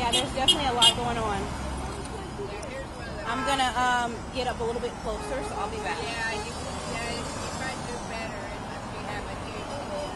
Yeah, there's definitely a lot going on. I'm gonna get up a little bit closer, so I'll be back. Yeah, you try to do better unless you have a huge pool.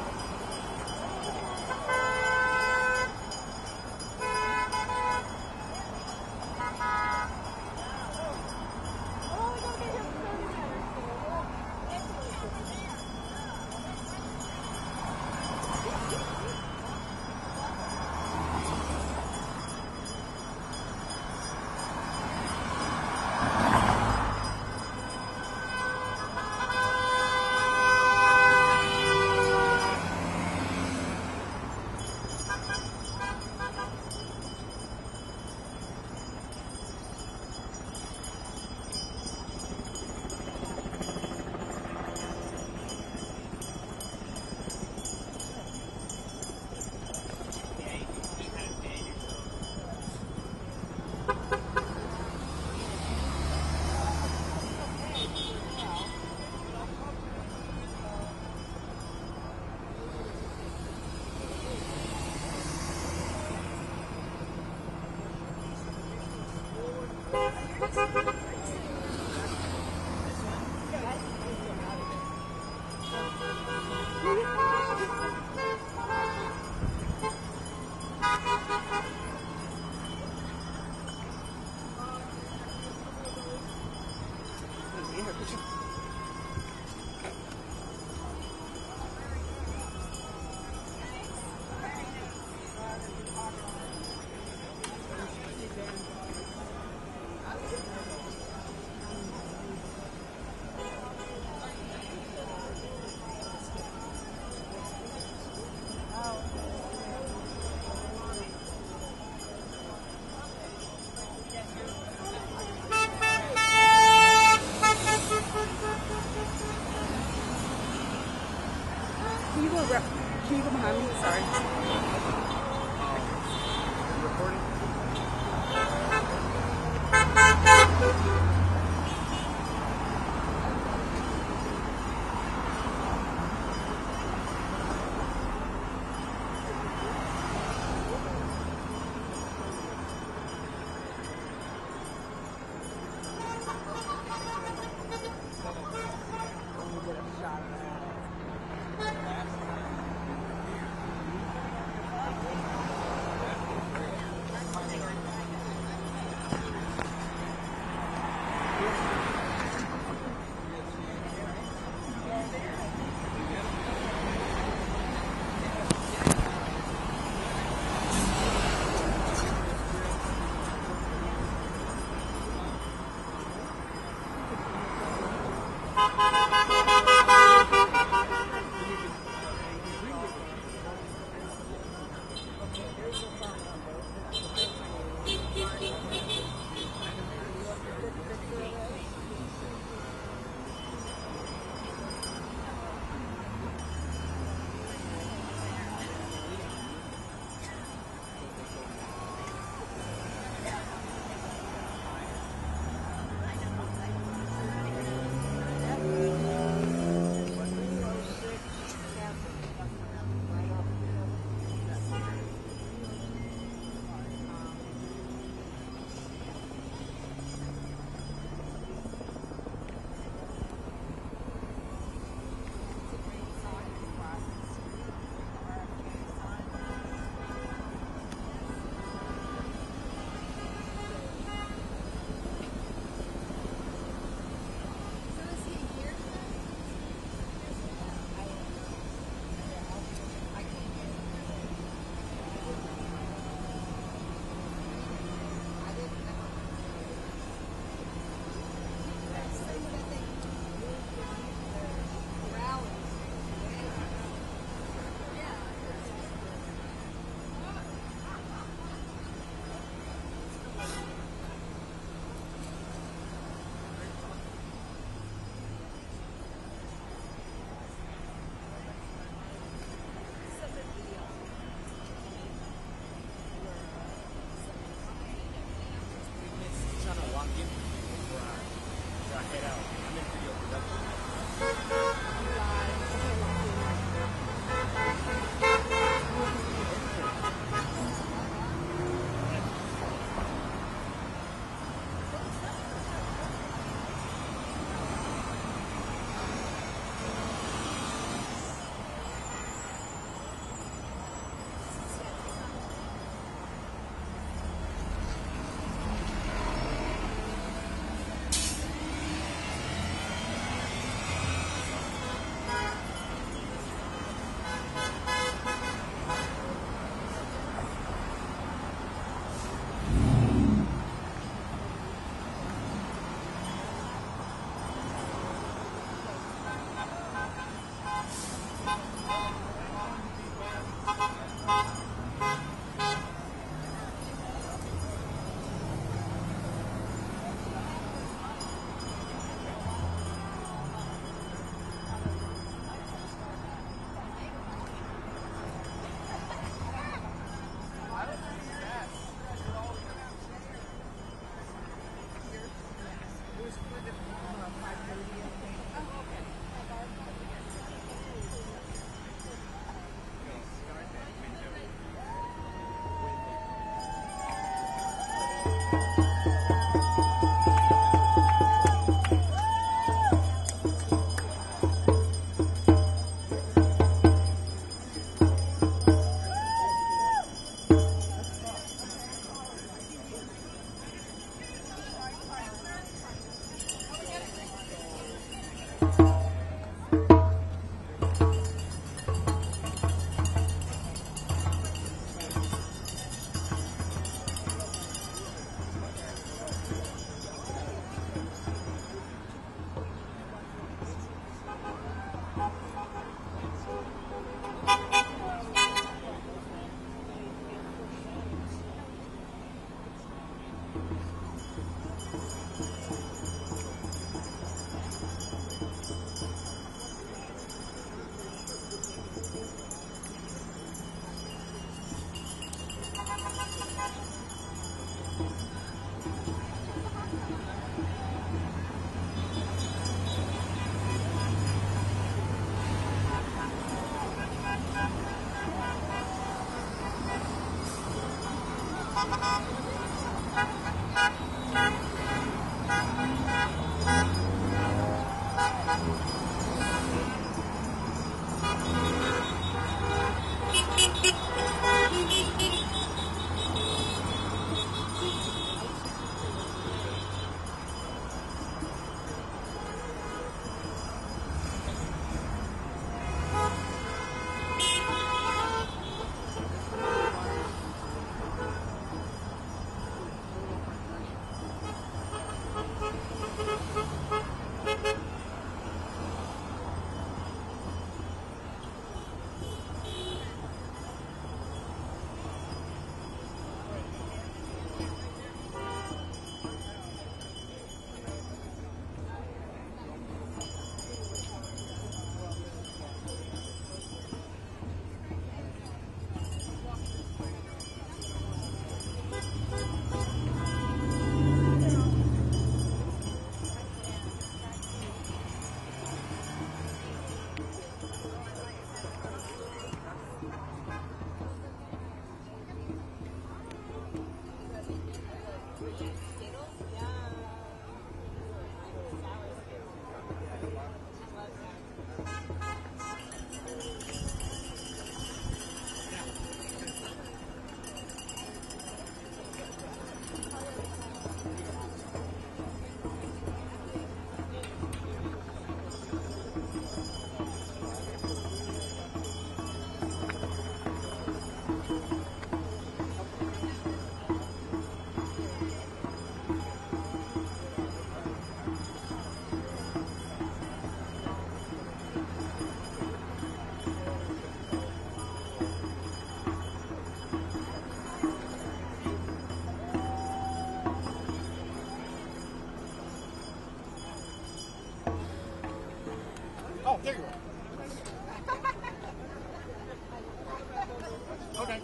Oh, there you are. Okay.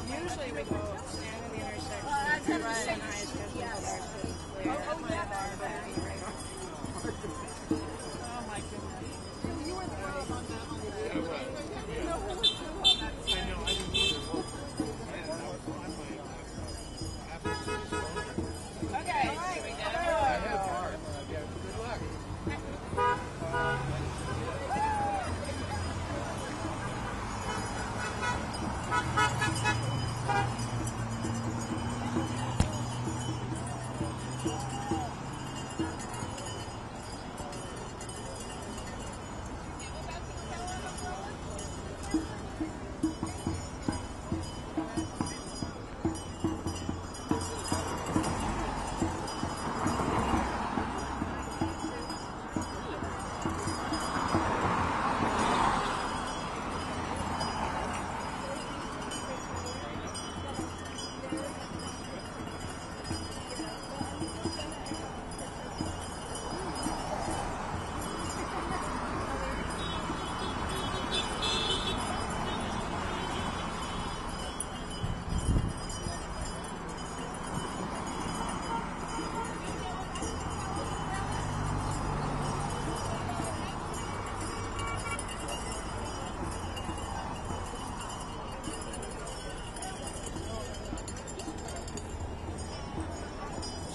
Usually we go stand in the intersection. Oh my goodness. You were the girl on that one. I know, I didn't either. And I was on my after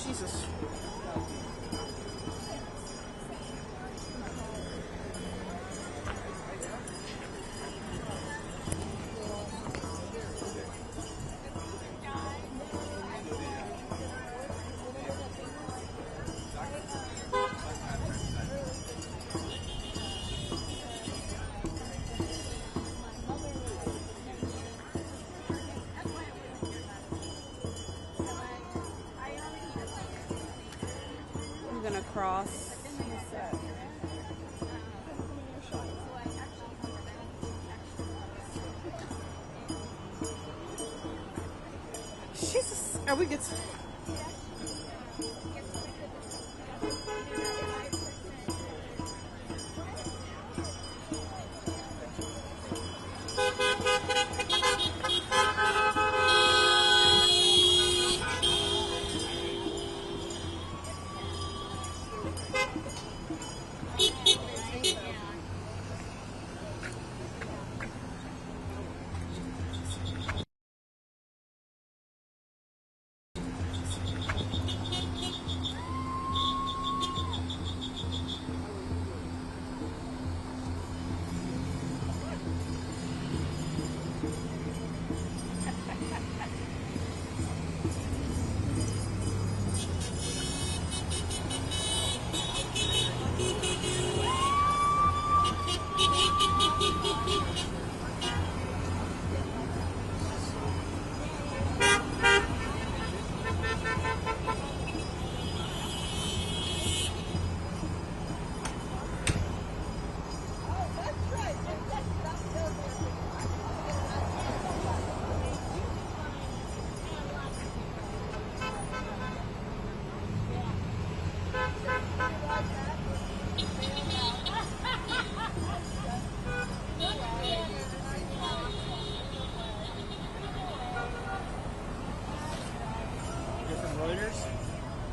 Jesus. I'm gonna cross. Jesus, are we good?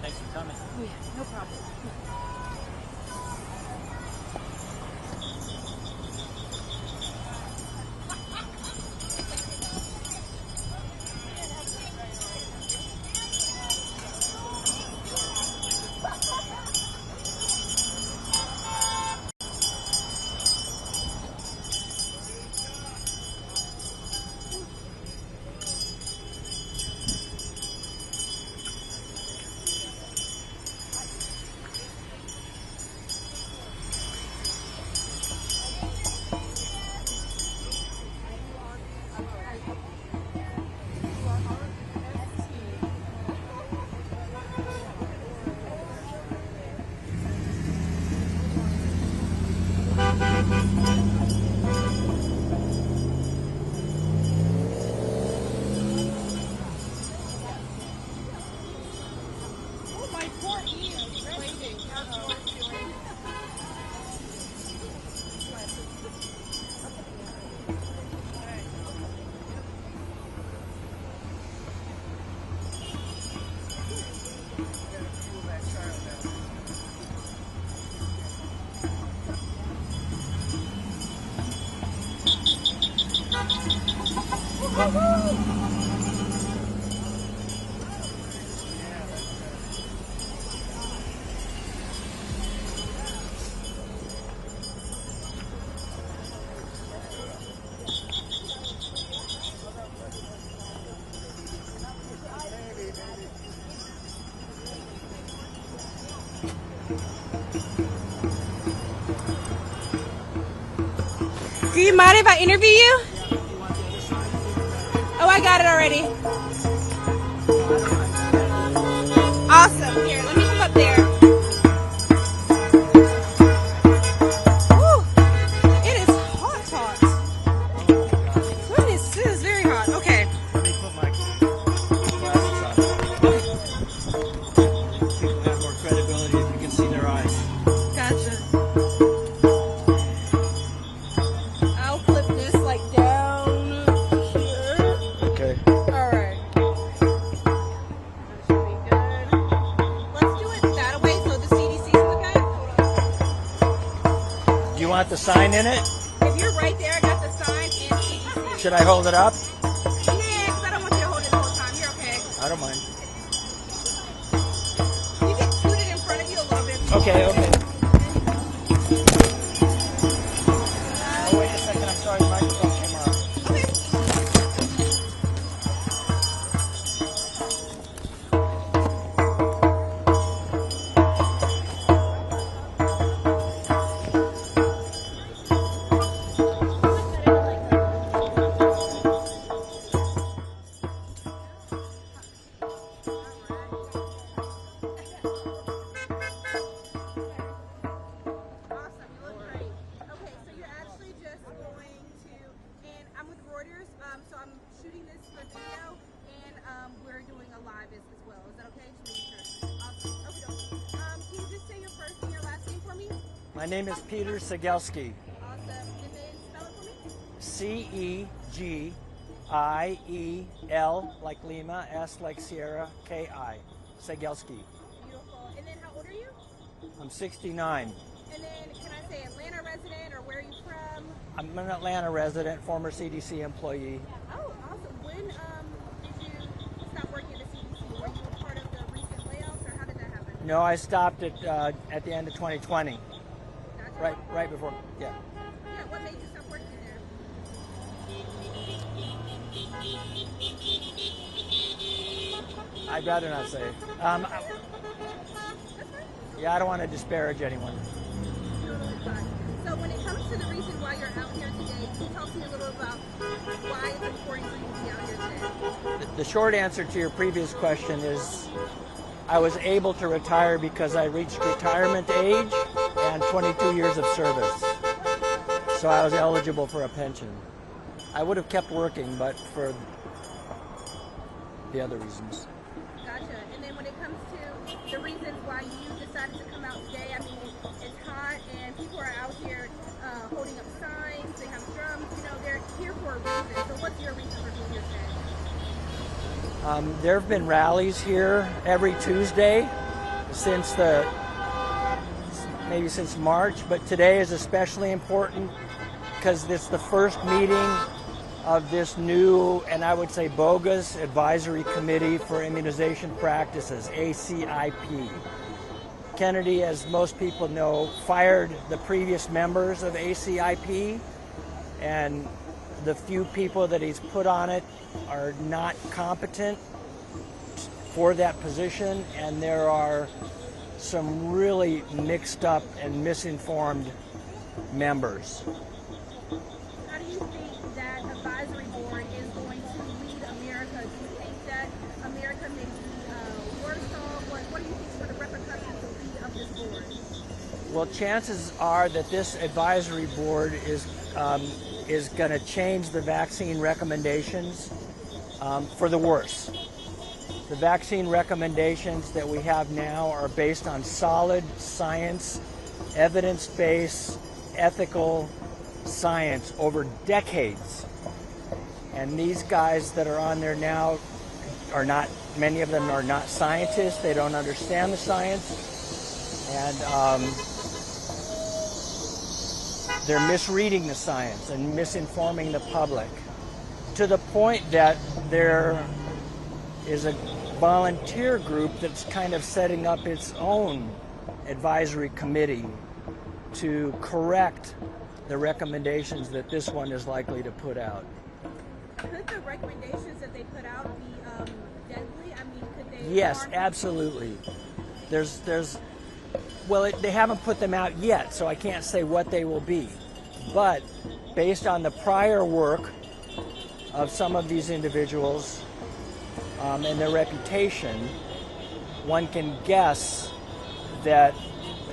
Thanks for coming. Oh yeah, no problem. Do you mind if I interview you? Oh, I got it already. Awesome. Here, let me come up there. Woo! It is hot, hot. Goodness, this is very hot. Okay. Let me put my glasses on. People have more credibility if you can see their eyes. Gotcha. I'll flip this like down here. Okay. Alright. That should be good. Let's do it that way so the CDC can look at it. Hold on. Do you want the sign in it? If you're right there, I got the sign and CDC. Should I hold it up? Yeah, because I don't want you to hold it the whole time. You're okay. I don't mind. You can scoot it in front of you a little bit. Okay, okay. Oh, wait a second. I'm sorry. The microphone came off. Okay. Awesome, you look great. Okay, so you're actually just going to, and I'm with Reuters, so I'm shooting this for video, and we're doing a live as well. Is that okay? Just making sure. Awesome. Okay, can you just say your first and your last name for me? My name is Peter Cegelski. Awesome. And then spell it for me? Cegiel, like Lima, S like Sierra, Ki. Cegelski. Beautiful. And then how old are you? I'm 69. And then can I say Atlanta resident or where are you from? I'm an Atlanta resident, former CDC employee. Oh, awesome. When did you stop working at the CDC? Were you a part of the recent layoffs or how did that happen? No, I stopped at the end of 2020, Gotcha. right before. Yeah. Yeah, what made you stop working there? I'd rather not say. Yeah, I don't want to disparage anyone. So when it comes to the reason why you're out here today, can you talk to me a little about why it's important for you to be out here today? The short answer to your previous question is I was able to retire because I reached retirement age and 22 years of service. So I was eligible for a pension. I would have kept working, but for the other reasons. Gotcha. And then when it comes to the reasons why you decided to come out today, I mean, it's hot and people are out here holding up signs, they have drums, you know, they're here for a reason. So what's your reason for being here today? There have been rallies here every Tuesday since maybe since March, but today is especially important because it's the first meeting of this new, and I would say bogus, Advisory Committee for Immunization Practices, ACIP. Kennedy, as most people know, fired the previous members of ACIP, and the few people that he's put on it are not competent for that position, and there are some really mixed up and misinformed members. How do you think that advisory board is going to lead America? Do you think that America may be worse off? What do you think sort of repercussions will be of this board? Well, chances are that this advisory board is going to change the vaccine recommendations for the worse. The vaccine recommendations that we have now are based on solid science, evidence-based, ethical science over decades. And these guys that are on there now are not, many of them are not scientists. They don't understand the science. And they're misreading the science and misinforming the public to the point that there is a volunteer group that's kind of setting up its own advisory committee to correct the recommendations that this one is likely to put out. Could the recommendations that they put out be deadly? I mean, could they? Yes, absolutely. Well, they haven't put them out yet, so I can't say what they will be. But based on the prior work of some of these individuals and their reputation, one can guess that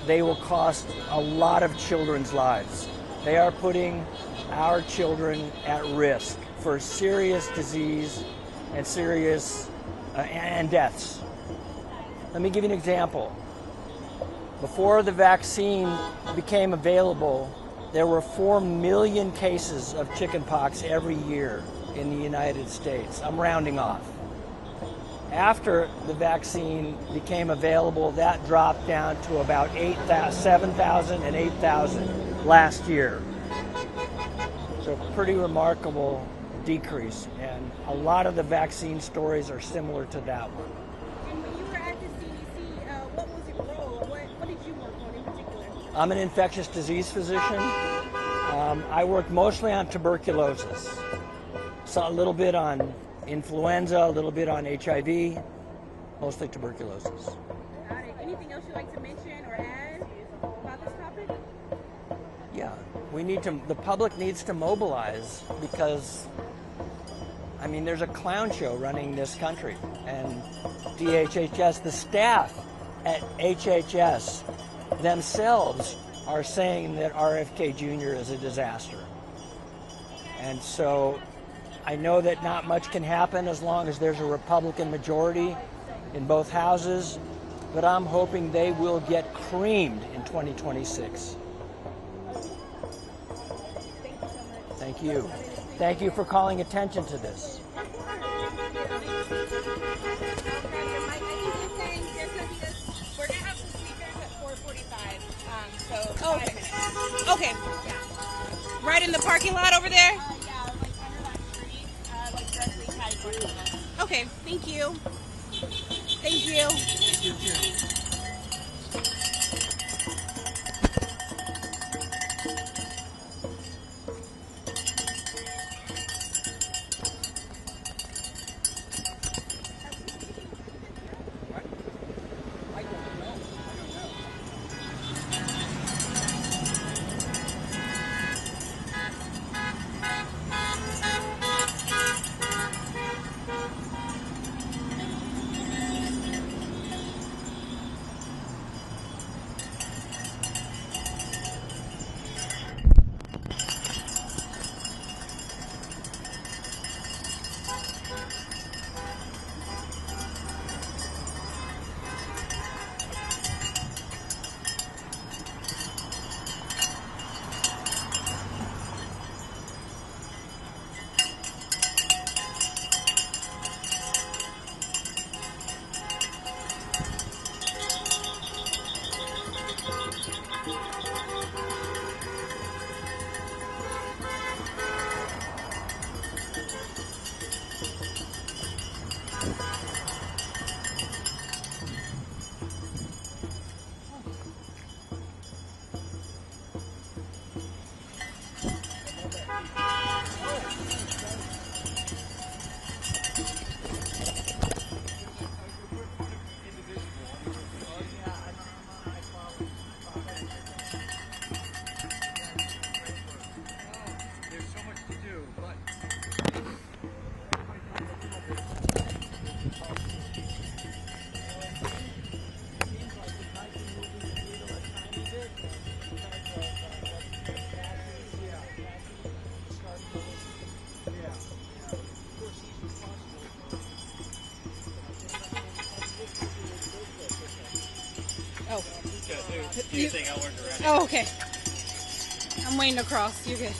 they will cost a lot of children's lives. They are putting our children at risk for serious disease and serious and deaths. Let me give you an example. Before the vaccine became available, there were 4 million cases of chickenpox every year in the United States. I'm rounding off. After the vaccine became available, that dropped down to about 7,000 and 8,000 last year. So pretty remarkable decrease, and a lot of the vaccine stories are similar to that one. And when you were at the CDC, what was your role? What did you work on in particular? I'm an infectious disease physician. I work mostly on tuberculosis. So a little bit on influenza, a little bit on HIV, mostly tuberculosis. Got it. Anything else you'd like to mention or add about this topic? Yeah, the public needs to mobilize because, I mean, there's a clown show running this country, and DHHS, the staff at HHS themselves are saying that RFK Jr. is a disaster. And so I know that not much can happen as long as there's a Republican majority in both houses, but I'm hoping they will get creamed in 2026. Thank you. Thank you for calling attention to this. We're gonna have some speakers at 4:45. So Okay. 5 minutes. Okay. Right in the parking lot over there? Yeah, like under that street, like directly tied towards us. Okay, thank you. Thank you. Oh. Oh, okay. I'm waiting to cross. You're good.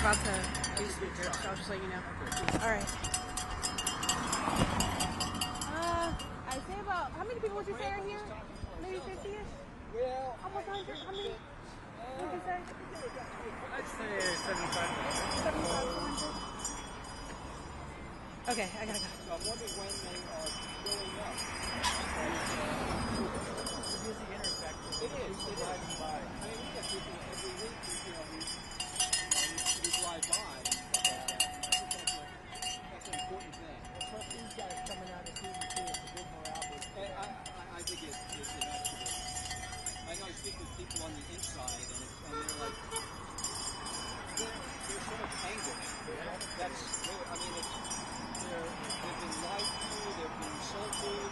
about to be speaker, so I'll just let you know. All right. I'd say about, how many people would you say are here? Maybe 50-ish? Well, Almost 100? How many would you say? I'd say 75. 75 to 100? Okay, I gotta go. So I'm wondering when they are filling up. It's a busy intersection. It is. It is. By. I mean, we get people every week. We drive by. That's an important thing. Well, plus these guys coming out of CDC, it's a big morale boost. I think it's enough to do. I know I speak with people on the inside, and they're like, there's so much anguish. That's really, I mean, they've been lied to, they've been insulted,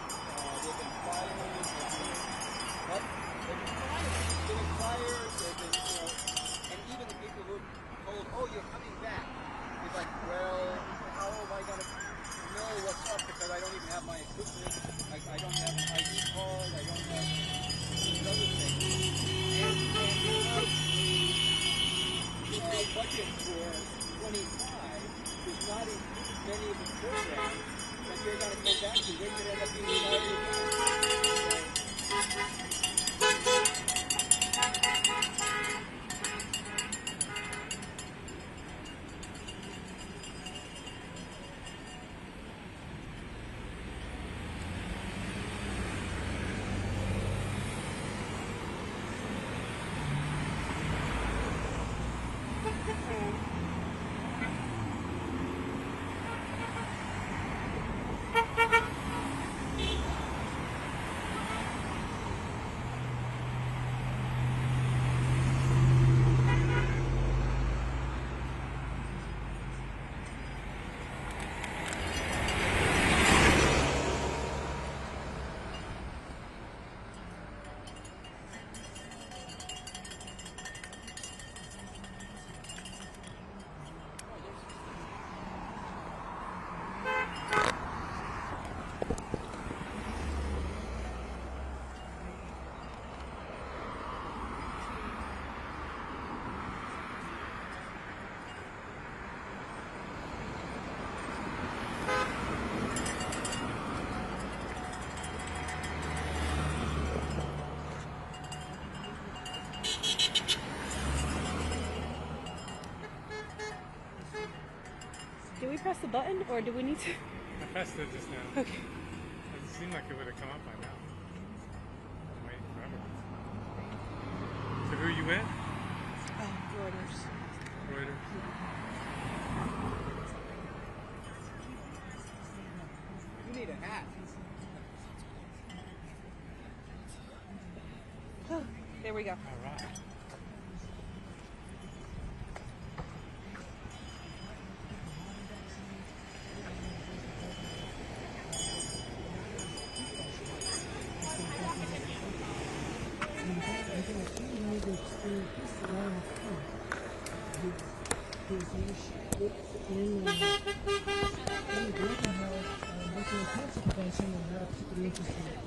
they've been fired, and even the people who are told, oh, you're coming back, it's like, well, how am I going to know what's up because I don't even have my equipment, I don't have an ID card, I don't have these other things. And our budget for 25 does not include many of the programs that you're going to come back to. They could end up being without your Do we press the button or do we need to? I pressed it just now. Okay. It seemed like it would have come up by now. I'm waiting forever. So who are you with? Reuters. Reuters. You need a hat. There we go. All right.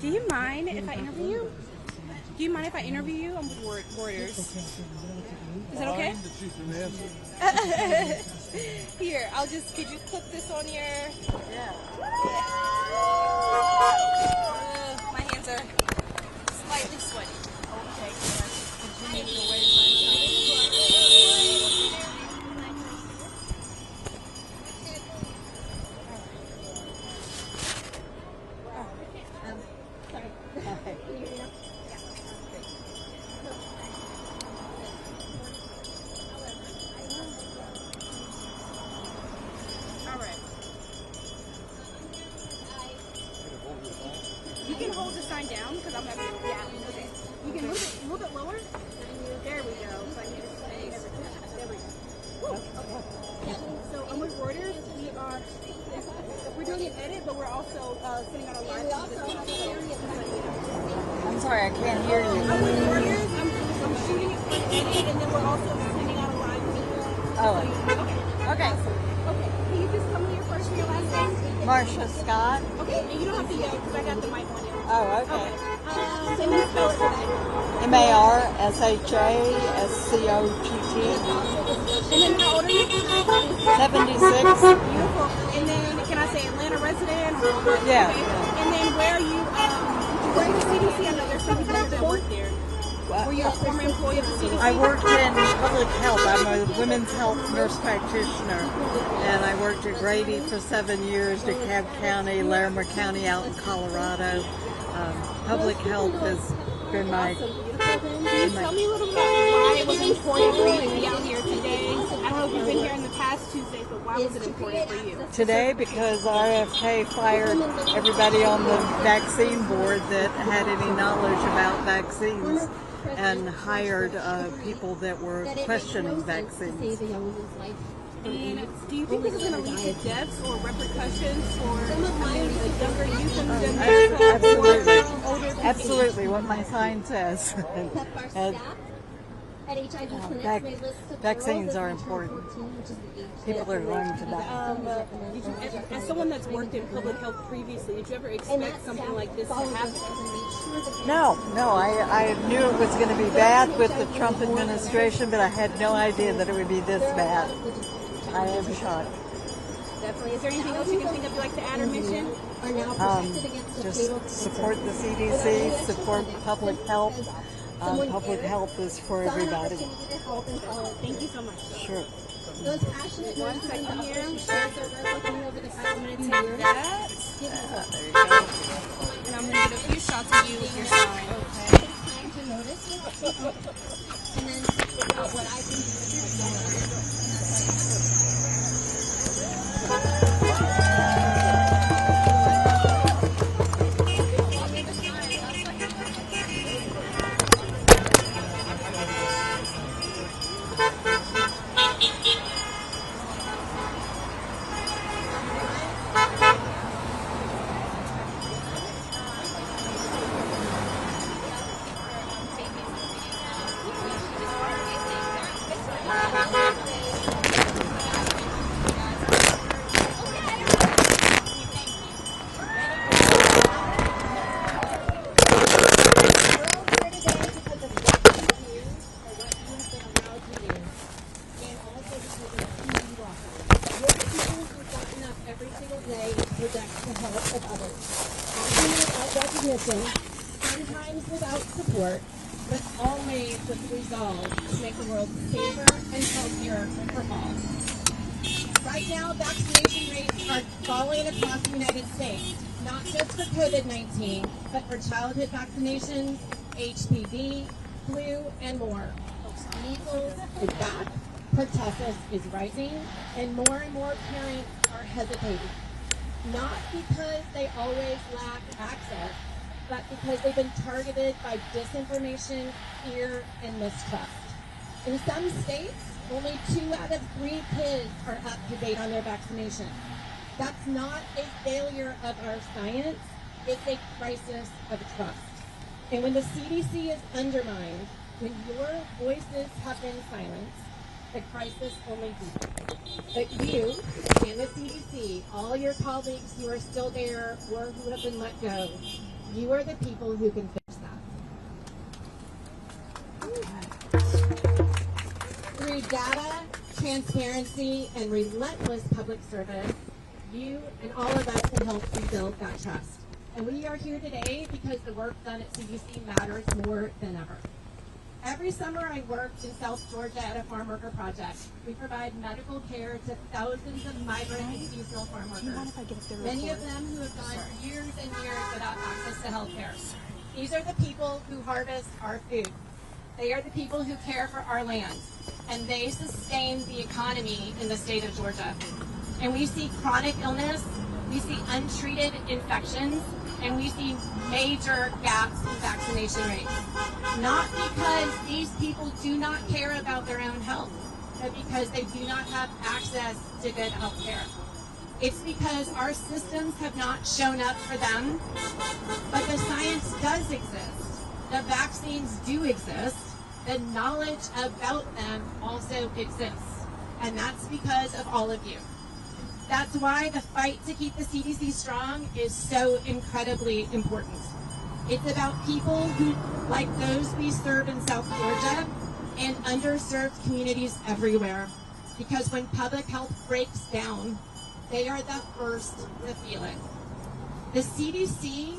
Do you mind if I interview you? Do you mind if I interview you? I'm with Reuters. Is that okay? Here, could you clip this on your... Yeah. My hands are slightly sweaty. Okay. Continue to wait. You can hold the sign down because I'm having okay. You can move it a little bit lower. There we go. So I need a space. There we go. Woo. Okay. So I'm with Reuters. We're doing an edit, but we're also sending out a live. I'm sorry, I can't hear you. I'm with Reuters. I'm shooting it for an edit, and then we're also sending out a live video. Oh. Okay. Okay. Can you just come here first for your last name? Marcia Scott. Okay. And you don't have to yell because I got the mic on you. Oh, okay. And you spell it for me. MARSHASCOTT. And then how old are you? 76. Beautiful. And then can I say Atlanta resident or what? Yeah. Okay. And then where are you? Did you work at CDC? I know there's some people that work there. Were you a former employee of the CDC? I worked in public health. I'm a women's health nurse practitioner, and I worked at Grady for 7 years, DeKalb County, Larimer County out in Colorado. Public health has been my... Can you tell me a little bit about why it was important for you to be out here today? I don't know if you've been here in the past Tuesdays, but why was it important for you? Today, because RFK fired everybody on the vaccine board that had any knowledge about vaccines, and hired people that were questioning vaccines. And do you think this is going to lead to deaths or repercussions for the younger youth in America? Absolutely. Absolutely, what my sign says. Vaccines are important. People are going to die. As someone that's worked in public health previously, did you ever expect something like this to happen? No, I knew it was going to be bad with the Trump administration, but I had no idea that it would be this bad. I am shocked. Definitely. Is there anything else you can think of you'd like to add or mention? Just support the CDC, support public health. Public health is for everybody. Thank you so much. Sure. One second here. I'm going to take that. There you go. And I'm going to get a few shots of you with your sign. And then what I can sometimes without support, but always with resolve to make the world safer and healthier for all. Right now, vaccination rates are falling across the United States, not just for COVID-19, but for childhood vaccinations, HPV, flu, and more. Measles is back, pertussis is rising, and more parents are hesitating. Not because they always lack access, but because they've been targeted by disinformation, fear, and mistrust. In some states, only 2 out of 3 kids are up to date on their vaccination. That's not a failure of our science, it's a crisis of trust. And when the CDC is undermined, when your voices have been silenced, the crisis only deepens. But you and the CDC, all your colleagues who are still there or who have been let go, you are the people who can fix that. Through data, transparency, and relentless public service, you and all of us can help rebuild that trust. And we are here today because the work done at CDC matters more than ever. Every summer I worked in South Georgia at a farm worker project. We provide medical care to thousands of migrant and seasonal farm workers. Many of them who have gone years and years without access to health care. These are the people who harvest our food. They are the people who care for our land. And they sustain the economy in the state of Georgia. And we see chronic illness, we see untreated infections, and we see major gaps in vaccination rates. Not because these people do not care about their own health, but because they do not have access to good health care. It's because our systems have not shown up for them, but the science does exist. The vaccines do exist. The knowledge about them also exists. And that's because of all of you. That's why the fight to keep the CDC strong is so incredibly important. It's about people who, like those we serve in South Georgia and underserved communities everywhere. because when public health breaks down, they are the first to feel it. The CDC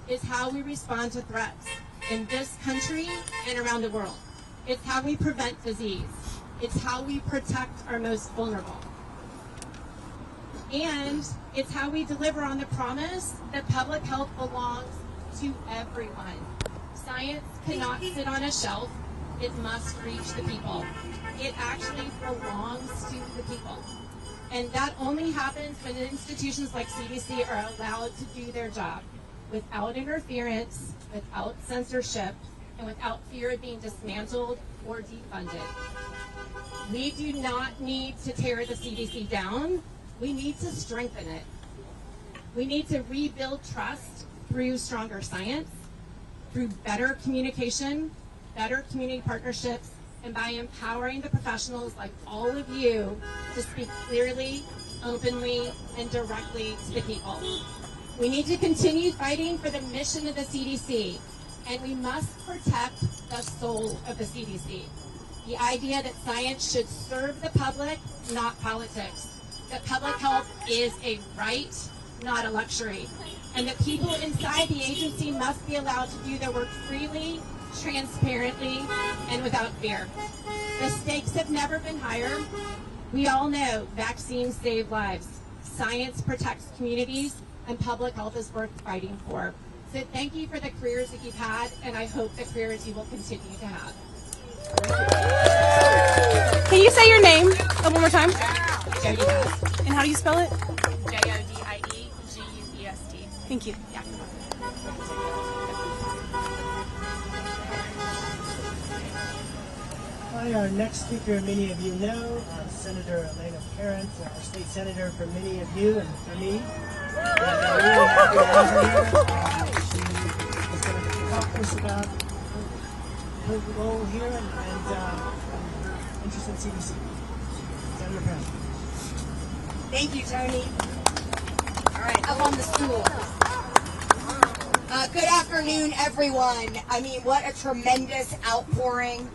is how we respond to threats in this country and around the world. It's how we prevent disease. It's how we protect our most vulnerable. And it's how we deliver on the promise that public health belongs to everyone. Science cannot sit on a shelf. It must reach the people. It actually belongs to the people. And that only happens when institutions like CDC are allowed to do their job without interference, without censorship, and without fear of being dismantled or defunded. We do not need to tear the CDC down. We need to strengthen it. We need to rebuild trust through stronger science, through better communication, better community partnerships, and by empowering the professionals like all of you to speak clearly, openly, and directly to the people. We need to continue fighting for the mission of the CDC, and we must protect the soul of the CDC. The idea that science should serve the public, not politics. That public health is a right, not a luxury. And that people inside the agency must be allowed to do their work freely, transparently, and without fear. The stakes have never been higher. We all know vaccines save lives. Science protects communities, and public health is worth fighting for. So thank you for the careers that you've had, and I hope the careers you will continue to have. Can you say your name one more time? Jody House. And how do you spell it? Jodiegust. Thank you. Yeah. Hi, our next speaker, many of you know, Senator Elena Parent, our state senator for many of you and for me. And we're really happy to have her here. She is going to talk to us about her role here and her interest in CDC. Senator Parent. Thank you, Tony. All right, up on the stool. Good afternoon, everyone. I mean, what a tremendous outpouring.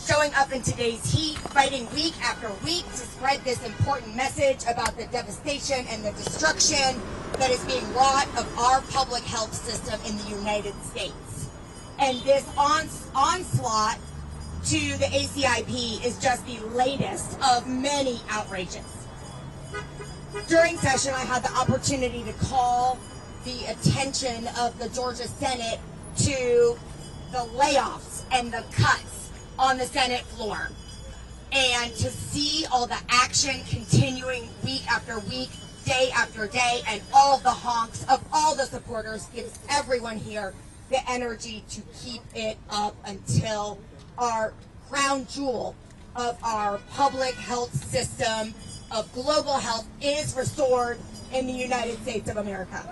Showing up in today's heat, fighting week after week to spread this important message about the devastation and the destruction that is being wrought of our public health system in the United States. And this onslaught to the ACIP is just the latest of many outrages. During session, I had the opportunity to call the attention of the Georgia Senate to the layoffs and the cuts on the Senate floor, and to see all the action continuing week after week, day after day, and all the honks of all the supporters gives everyone here the energy to keep it up until our crown jewel of our public health system of global health is restored in the United States of America.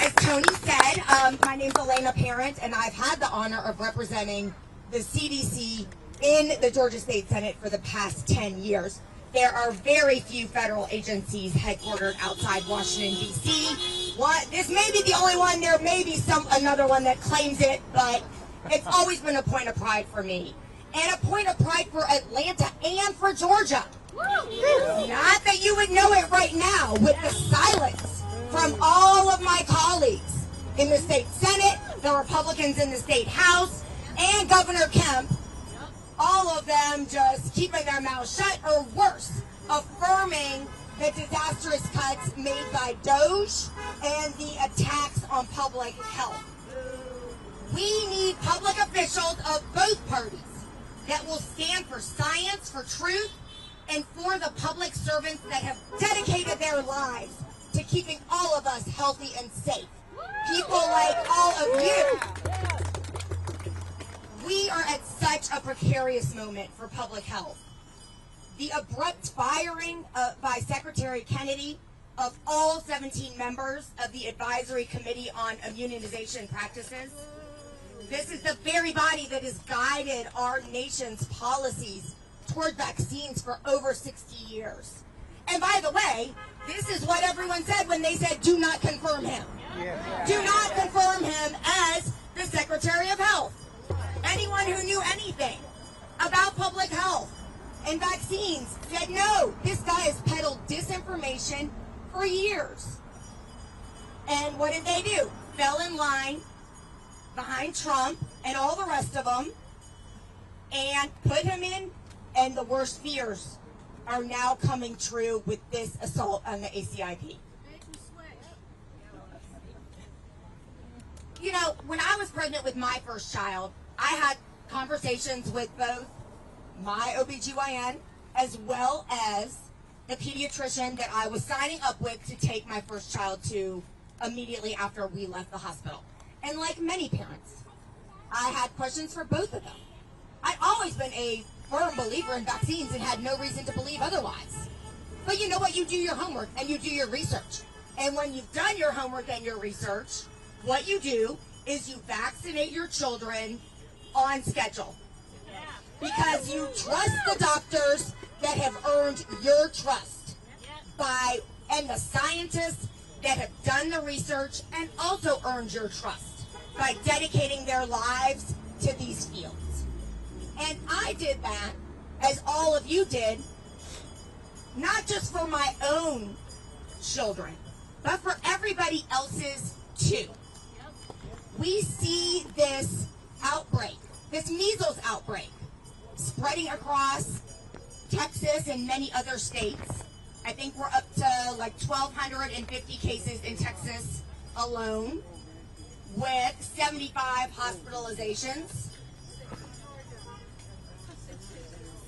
As Tony said, my name's Elena Parent, and I've had the honor of representing the CDC in the Georgia State Senate for the past 10 years. There are very few federal agencies headquartered outside Washington, D.C. This may be the only one. There may be another one that claims it, but it's always been a point of pride for me. And a point of pride for Atlanta and for Georgia. Not that you would know it right now with the silence from all of my colleagues in the state Senate, the Republicans in the state House, and Governor Kemp, all of them just keeping their mouths shut, or worse, affirming the disastrous cuts made by DOJ and the attacks on public health. We need public officials of both parties that will stand for science, for truth, and for the public servants that have dedicated their lives to keeping all of us healthy and safe. People like all of you. We are at such a precarious moment for public health. The abrupt firing by Secretary Kennedy of all 17 members of the Advisory Committee on Immunization Practices. This is the very body that has guided our nation's policies toward vaccines for over 60 years. And by the way, this is what everyone said when they said, do not confirm him. Do not confirm him as the Secretary of Health. Anyone who knew anything about public health and vaccines said no. This guy has peddled disinformation for years. And what did they do? Fell in line behind Trump and all the rest of them and put him in, and the worst fears are now coming true with this assault on the ACIP. You know, when I was pregnant with my first child, I had conversations with both my OBGYN as well as the pediatrician that I was signing up with to take my first child to immediately after we left the hospital. And like many parents, I had questions for both of them. I'd always been a firm believer in vaccines and had no reason to believe otherwise. But you know what? You do your homework and you do your research. And when you've done your homework and your research, what you do is you vaccinate your children on schedule. Because you trust the doctors that have earned your trust and the scientists that have done the research and also earned your trust by dedicating their lives to these fields. And I did that, as all of you did, not just for my own children, but for everybody else's too. We see this outbreak, this measles outbreak, spreading across Texas and many other states. I think we're up to like 1,250 cases in Texas alone, with 75 hospitalizations.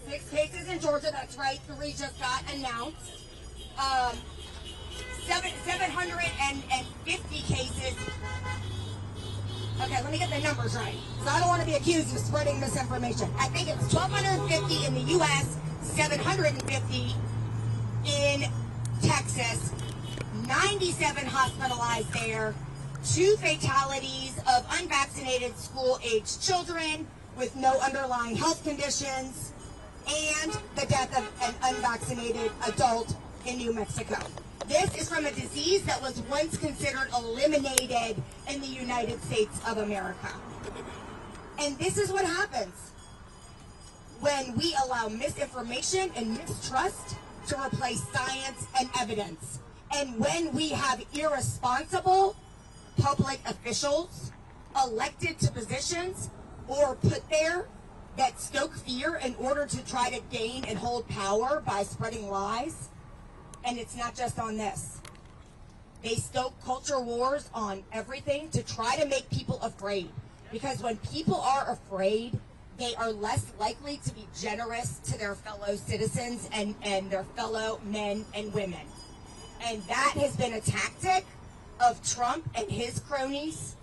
6 cases in Georgia, that's right, 3 just got announced. 750 cases. Okay, let me get the numbers right, because I don't want to be accused of spreading misinformation. I think it's 1,250 in the U.S., 750 in Texas, 97 hospitalized there, 2 fatalities of unvaccinated school-aged children with no underlying health conditions, and the death of an unvaccinated adult in New Mexico. This is from a disease that was once considered eliminated in the United States of America. And this is what happens when we allow misinformation and mistrust to replace science and evidence. And when we have irresponsible public officials elected to positions or put there that stoke fear in order to try to gain and hold power by spreading lies. And it's not just on this. They stoke culture wars on everything to try to make people afraid. Because when people are afraid, they are less likely to be generous to their fellow citizens and their fellow men and women. And that has been a tactic of Trump and his cronies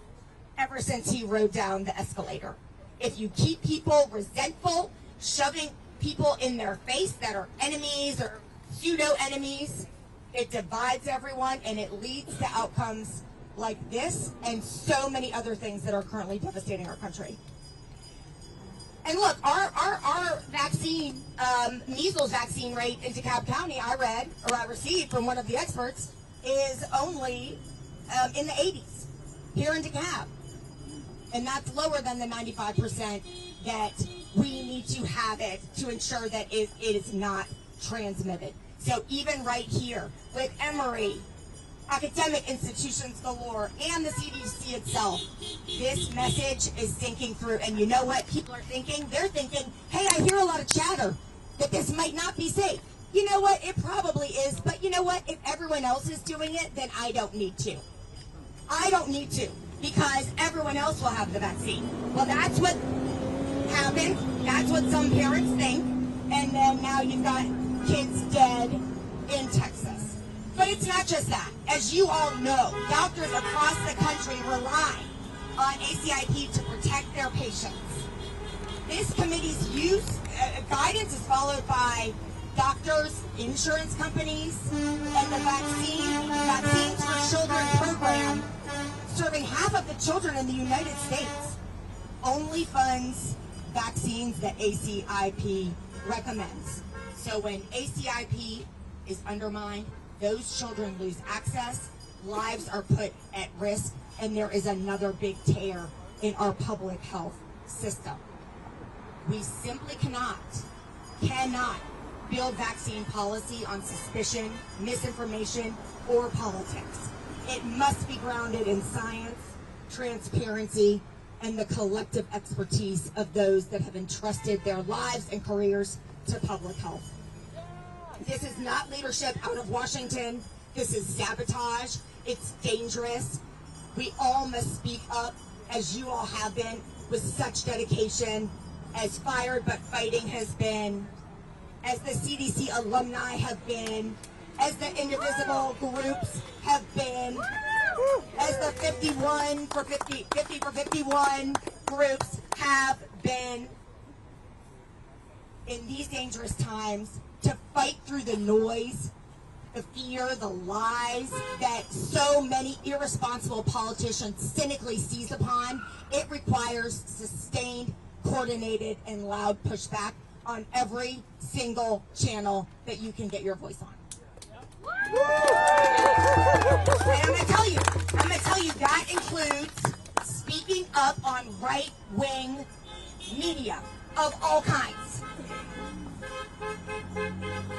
ever since he rode down the escalator. If you keep people resentful, shoving people in their face that are enemies or pseudo-enemies, it divides everyone and it leads to outcomes like this and so many other things that are currently devastating our country. And look, our vaccine, measles vaccine rate in DeKalb County, I received from one of the experts, is only in the 80s here in DeKalb. And that's lower than the 95% that we need to have it to ensure that it is not transmitted. So even right here with Emory, academic institutions galore, and the CDC itself, this message is sinking through. And you know what people are thinking? They're thinking, hey, I hear a lot of chatter that this might not be safe. You know what? It probably is. But you know what? If everyone else is doing it, then I don't need to. I don't need to, because everyone else will have the vaccine. Well, that's what happened. That's what some parents think. And then now you've got kids dead in Texas. But it's not just that. As you all know, doctors across the country rely on ACIP to protect their patients. This committee's guidance is followed by doctors, insurance companies, and the Vaccines for Children program, serving half of the children in the United States, only funds vaccines that ACIP recommends. So when ACIP is undermined, those children lose access, lives are put at risk, and there is another big tear in our public health system. We simply cannot build vaccine policy on suspicion, misinformation, or politics. It must be grounded in science, transparency, and the collective expertise of those that have entrusted their lives and careers to public health. This is not leadership out of Washington. This is sabotage. It's dangerous. We all must speak up, as you all have been, with such dedication, as Fired But Fighting has been, as the CDC alumni have been, as the indivisible groups have been, as the 50 for 51 groups have been. In these dangerous times, to fight through the noise, the fear, the lies that so many irresponsible politicians cynically seize upon, it requires sustained, coordinated, and loud pushback on every single channel that you can get your voice on. And I'm going to tell you, that includes speaking up on right-wing media of all kinds.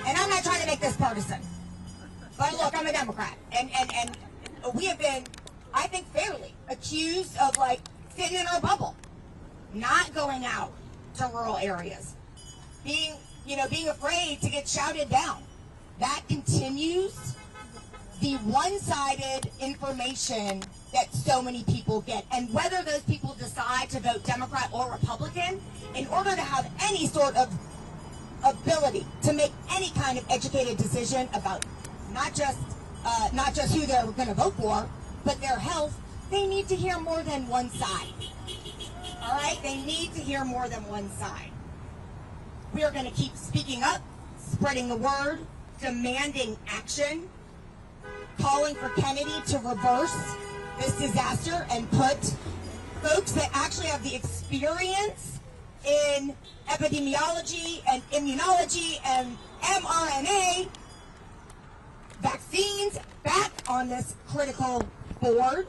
And I'm not trying to make this partisan. But look, I'm a Democrat, and we have been, I think, fairly accused of like sitting in our bubble, not going out to rural areas, being afraid to get shouted down. That continues the one-sided information that so many people get, and whether those people decide to vote Democrat or Republican, in order to have any sort of ability to make any kind of educated decision about not just who they're going to vote for, but their health, they need to hear more than one side. All right? They need to hear more than one side. We are going to keep speaking up, spreading the word, demanding action, calling for Kennedy to reverse this disaster and put folks that actually have the experience in epidemiology and immunology and mRNA vaccines back on this critical board.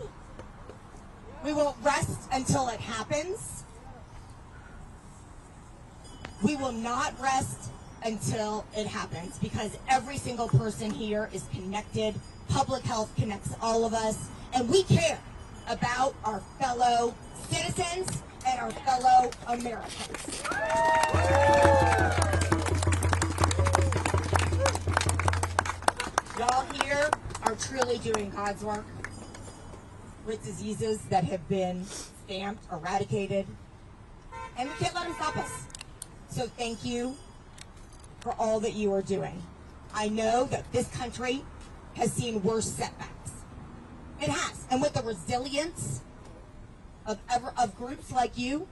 We won't rest until it happens. We will not rest until it happens, because every single person here is connected. Public health connects all of us, and we care about our fellow citizens and our fellow Americans. Y'all here are truly doing God's work with diseases that have been stamped, eradicated, and we can't let them stop us. So thank you for all that you are doing. I know that this country has seen worse setbacks. It has. And with the resilience of groups like you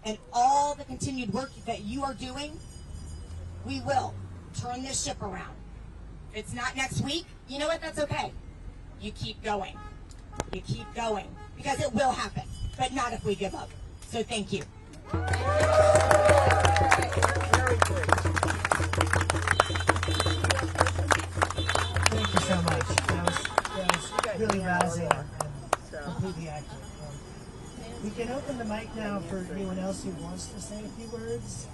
and all the continued work that you are doing, we will turn this ship around. It's not next week. You know what? That's okay. You keep going. You keep going. Because it will happen. But not if we give up. So thank you. Very good. Thank you so much. That was really rousing and completely accurate. We can open the mic now for anyone else who wants to say a few words,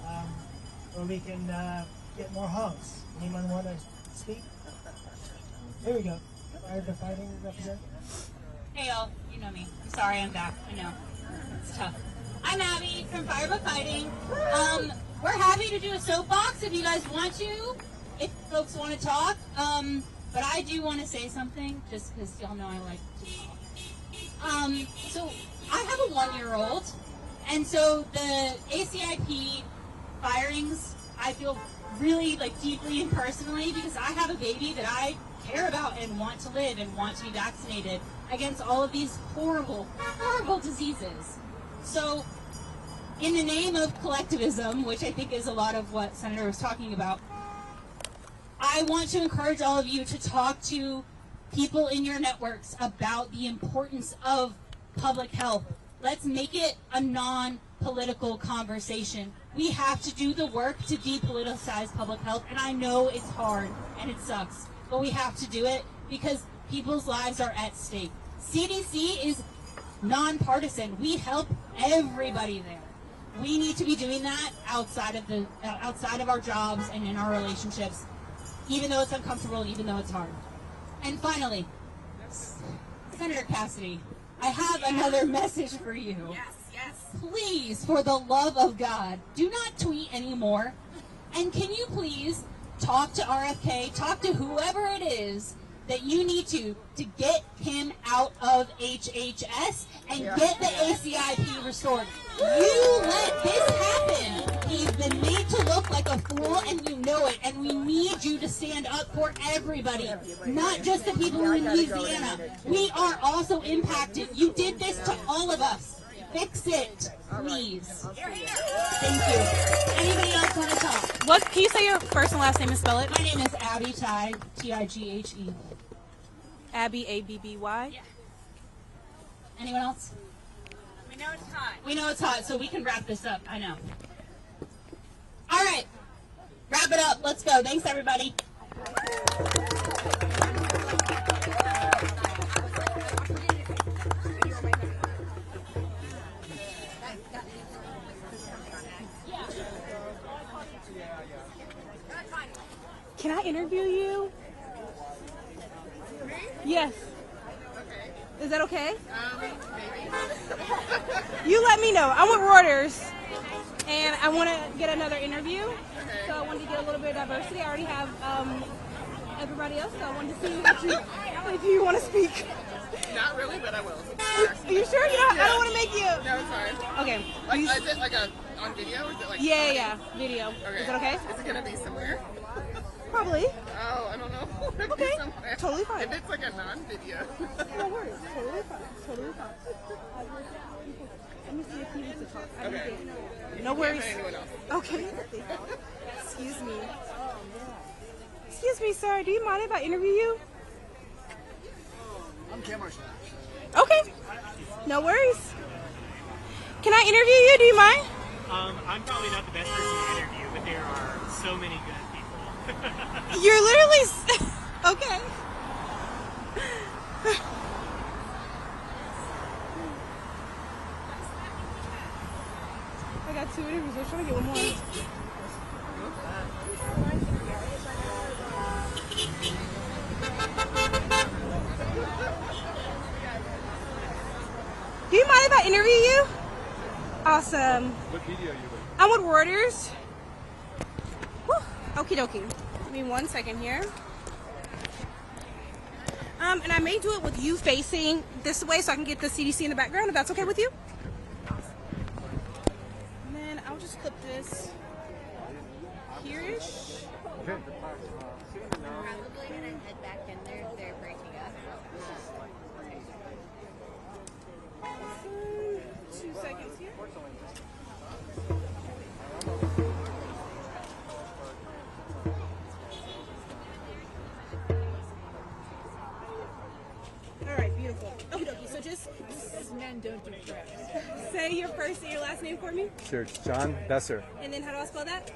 or we can get more honks. Anyone want to speak? Here we go. Fired But Fighting representative. Hey y'all, you know me. I'm sorry I'm back. I know. It's tough. I'm Abby from Fired But Fighting. We're happy to do a soapbox if you guys want to, if folks want to talk. But I do want to say something, just because y'all know I like to talk. So I have a 1-year-old, and so the ACIP firings, I feel really deeply and personally, because I have a baby that I care about and want to live and want to be vaccinated against all of these horrible, horrible diseases. So in the name of collectivism, which I think is a lot of what Senator was talking about, I want to encourage all of you to talk to people in your networks about the importance of public health. Let's make it a non-political conversation. We have to do the work to depoliticize public health, and I know it's hard and it sucks, but we have to do it because people's lives are at stake. CDC is nonpartisan. We help everybody there. We need to be doing that outside of our jobs and in our relationships, even though it's uncomfortable, even though it's hard. And finally, Senator Cassidy, I have another message for you. Yes. Please, for the love of God, do not tweet anymore. And can you please talk to RFK, talk to whoever it is that you need to get him out of HHS and get the ACIP restored. You let this happen. He's been made to look like a fool, and you know it. And we need you to stand up for everybody, not just the people in Louisiana. We are also impacted. You did this to all of us. Fix it, please. Thank you. Anybody else want to talk? What? Can you say your first and last name and spell it? My name is Abby Tighe, Tighe. Abby, Abby. Yeah. Anyone else? We know it's hot. We know it's hot, so we can wrap this up. I know. All right. Wrap it up. Let's go. Thanks, everybody. Can I interview you? Yes. Okay. Is that okay? Maybe. You let me know. I'm with Reuters, and I want to get another interview. Okay. So I wanted to get a little bit of diversity. I already have everybody else, so I wanted to see if you want to speak. Not really, but I will. Are you sure? You don't, I don't want to make you. No, it's fine. Okay. Like, is it like on video? Or is it like Yeah, video. Okay. Is that okay? Is it gonna be somewhere? Probably. Oh, I don't know. It'd Okay. be somewhere. Totally fine. If it's like a non-video. No worries. Totally fine. Totally fine. Let me see if he wants to talk. I Okay. think no worries. Anyone else? Okay. Excuse me. Excuse me, sir. Do you mind if I interview you? I'm camera shy. Okay. No worries. Can I interview you? Do you mind? I'm probably not the best person to interview, but there are so many good people. You're literally okay. I got 2 interviews. I'm trying to get one more. Do you mind if I interview you? Awesome. What video are you with? I'm with Reuters. Okie dokie. Give me 1 second here. And I may do it with you facing this way so I can get the CDC in the background, if that's okay with you. And then I'll just clip this here-ish. Okay. Probably gonna head back in there. They're breaking up. 2 seconds here. All right, beautiful. Okie dokie. So just Men don't do crap. say your first and your last name for me, Sure, it's John Besser. and then how do I spell that?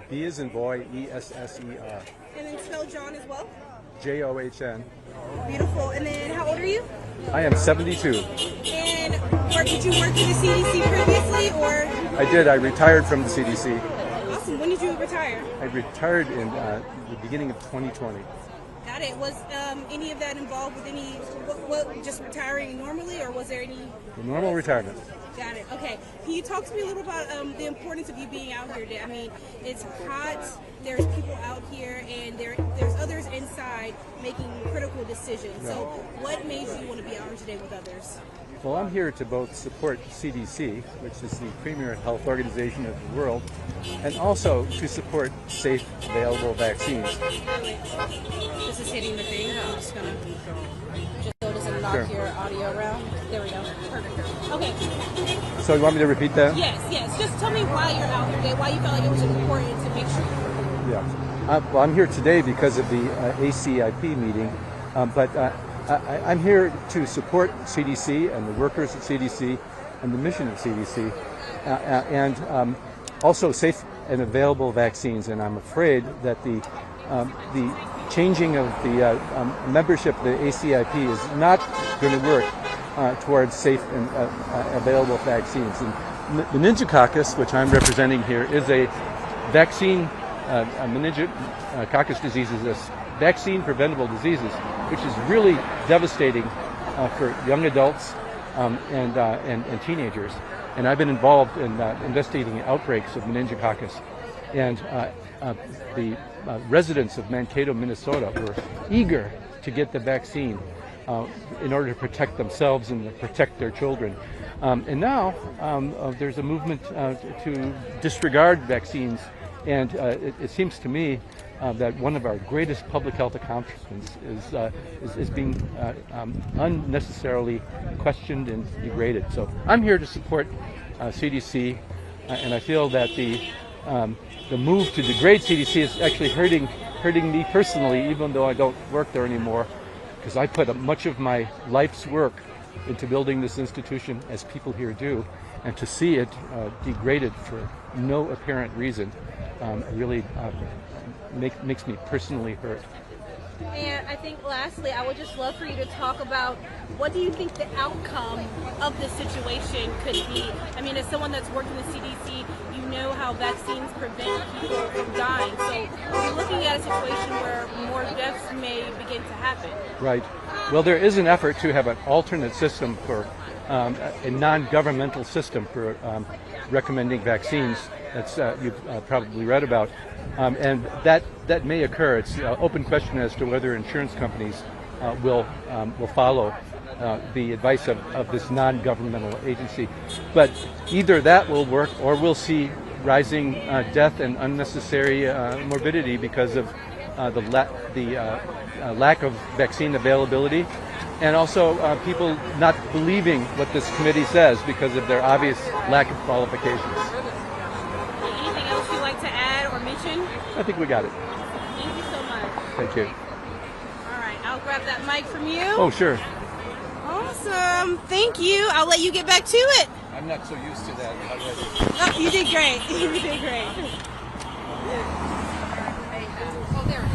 B as in boy, E-S-S-E-R. And then spell John as well. J-O-H-N. Beautiful. And then how old are you? I am 72. And did you work for the CDC previously, or? I did. I retired from the CDC. Awesome. When did you retire? I retired in the beginning of 2020. Got it. Was any of that involved with any, what just retiring normally, or was there any? Normal retirement. Got it. Okay. Can you talk to me a little about the importance of you being out here today? I mean, it's hot. There's people out here, and there's others inside making critical decisions. So, what made you want to be out here today with others? Well, I'm here to both support CDC, which is the premier health organization of the world, and also to support safe, available vaccines. This is hitting the thing. I'm just gonna just so it doesn't knock Sure. your audio around. There we go. Perfect. Okay. So you want me to repeat that? Yes. Just tell me why you're out here today. Why you felt like it was important to make sure. Yeah. Well, I'm here today because of the ACIP meeting, but I'm here to support CDC and the workers at CDC and the mission of CDC, and also safe and available vaccines. And I'm afraid that the changing of the membership of the ACIP is not going to work towards safe and available vaccines. And meningococcus, which I'm representing here, is a vaccine. Meningococcus disease is a vaccine-preventable diseases, which is really devastating for young adults and teenagers. And I've been involved in investigating outbreaks of meningococcus. And the residents of Mankato, Minnesota were eager to get the vaccine in order to protect themselves and to protect their children. And now there's a movement to disregard vaccines. And it seems to me that one of our greatest public health accomplishments is being unnecessarily questioned and degraded. So I'm here to support CDC, and I feel that the move to degrade CDC is actually hurting me personally, even though I don't work there anymore, because I put much of my life's work into building this institution, as people here do, and to see it degraded for no apparent reason really makes me personally hurt. And I think lastly, I would just love for you to talk about what do you think the outcome of this situation could be? I mean, as someone that's worked in the CDC, you know how vaccines prevent people from dying. So we're looking at a situation where more deaths may begin to happen. Right. Well, there is an effort to have an alternate system for a non-governmental system for recommending vaccines. That's you've probably read about, and that may occur. It's an open question as to whether insurance companies will follow the advice of this non-governmental agency. But either that will work, or we'll see rising death and unnecessary morbidity because of the lack of vaccine availability, and also people not believing what this committee says because of their obvious lack of qualifications. Anything else you'd like to add or mention? I think we got it. Thank you so much. Thank you. All right, I'll grab that mic from you. Oh, sure. Awesome. Thank you. I'll let you get back to it. I'm not so used to that already. Oh, you did great. You did great. Oh, there it is.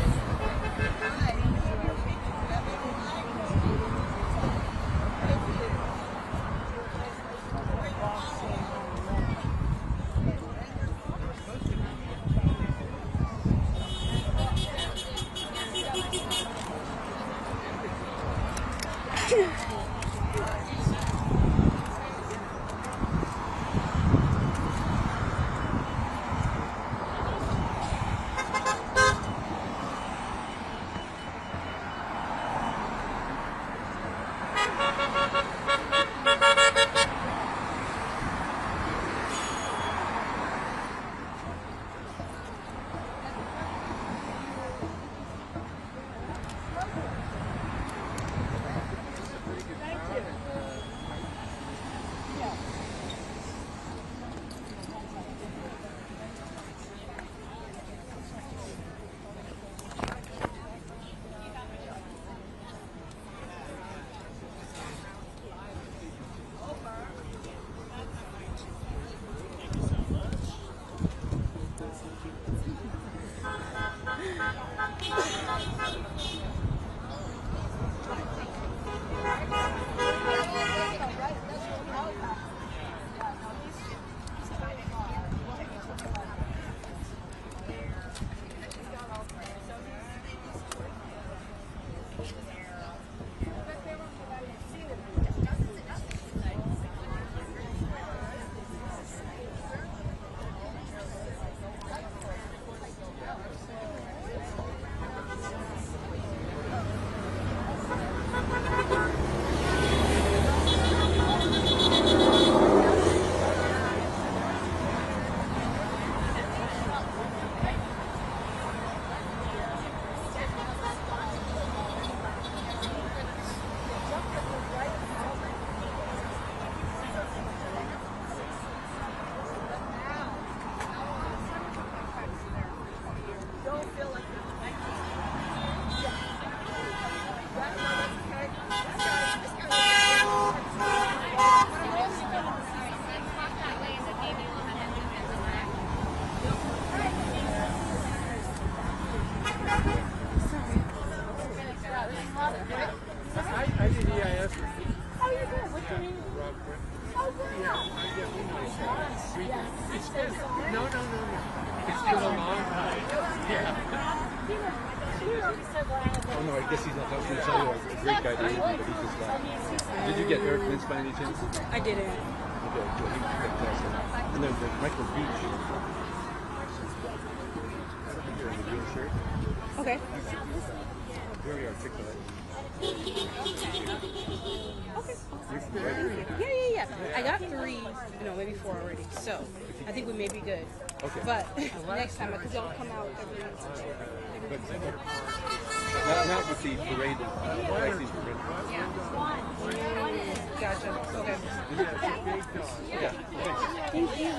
guess he's not going to tell you a great guy to interview, but he just left. Did you get Eric Mintz by any chance? I didn't. Okay, well, he's fantastic. And there's Michael Beach. You're in the green shirt. Okay. He's very articulate. Yeah. I got 3, maybe 4 already. So I think we may be good. Okay. But next time, because they'll come out every Not with the parade. Pisces parade. Gotcha. Okay. Yeah. Thank you.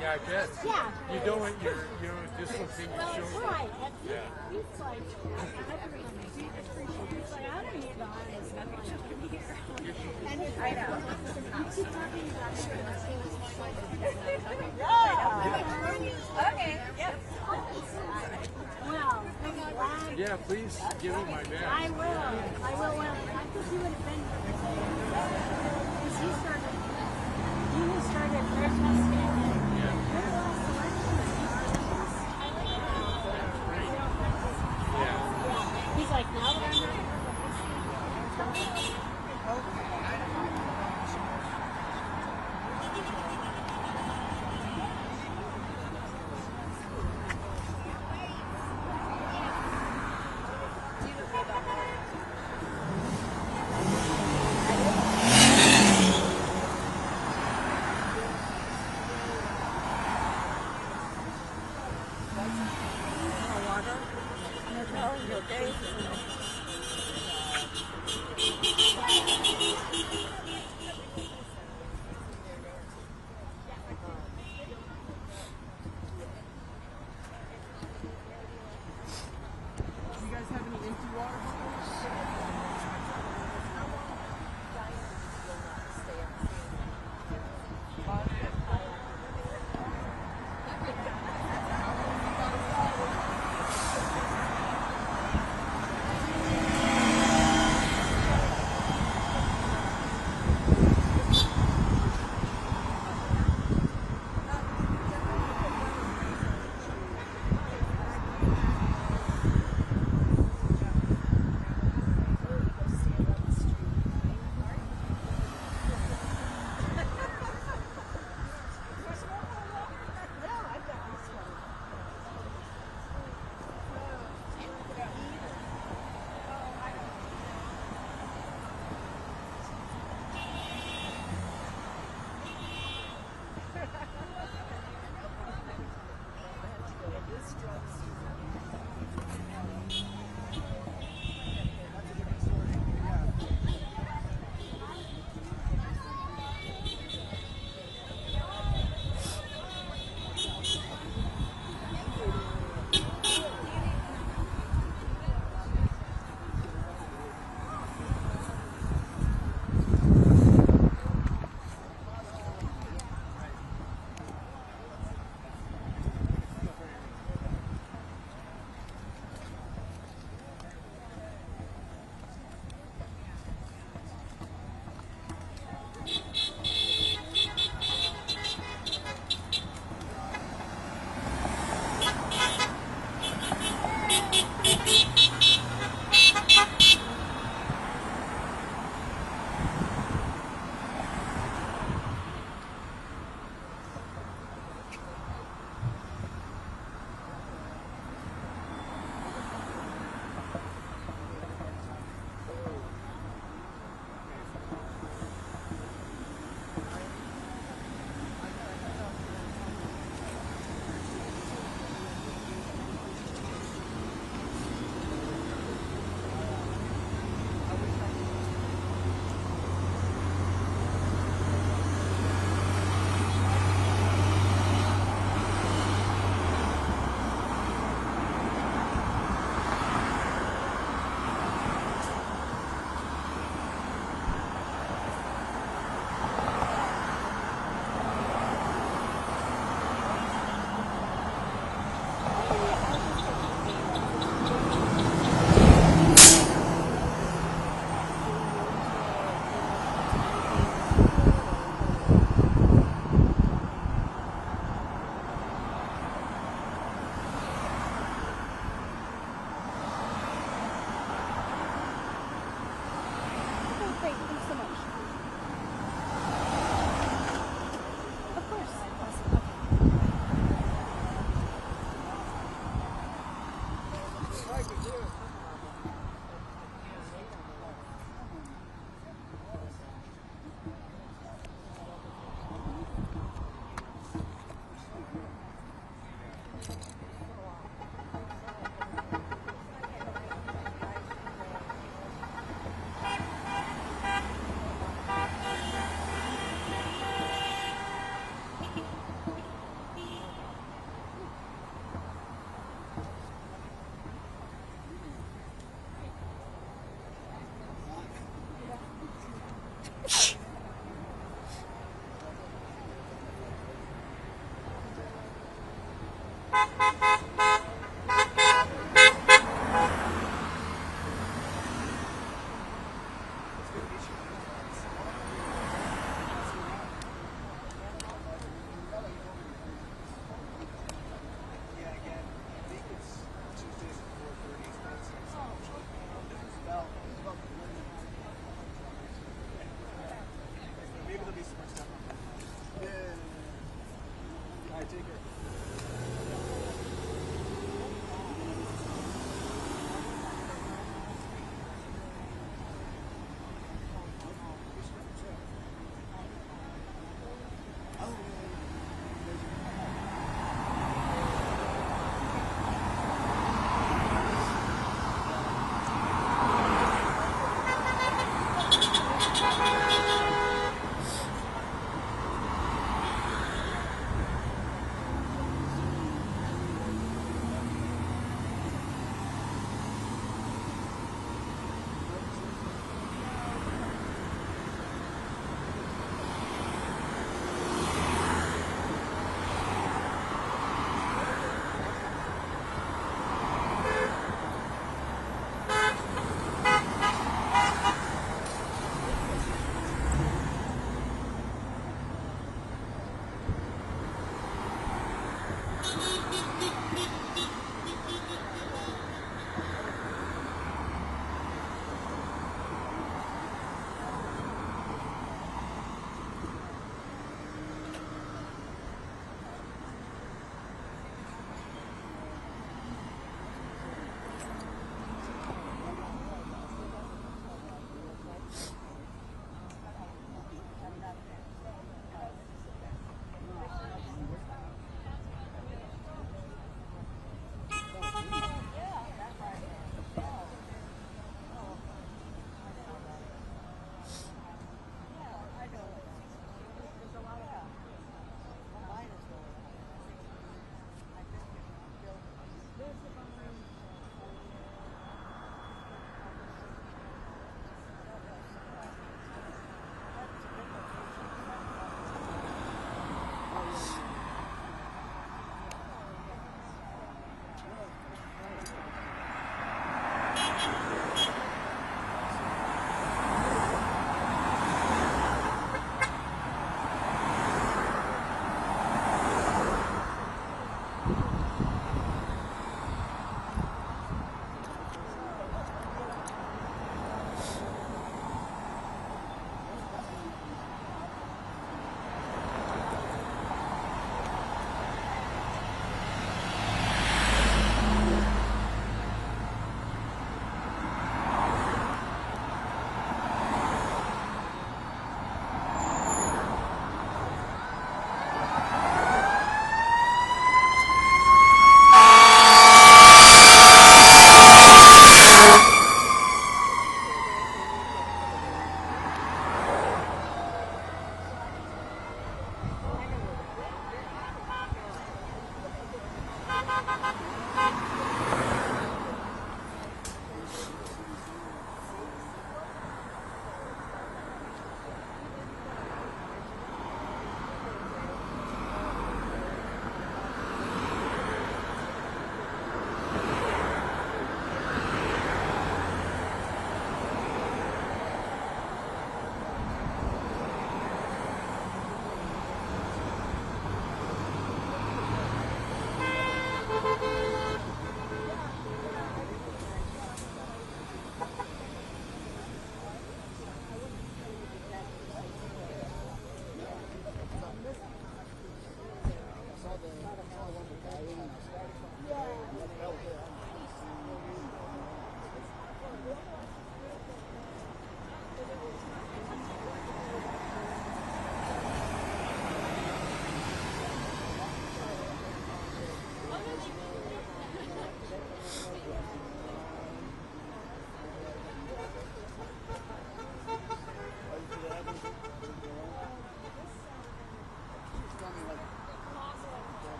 Yeah, I guess. Yeah. You don't want your, this one thing to show. Right. Yeah. It's like, I don't need the honest. I know. You keep talking about okay. Yep. Well, I'm glad. Yeah, please give me my bag. I will. Well, I think you would have been. He started protesting. He's like, now that I'm not.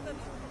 them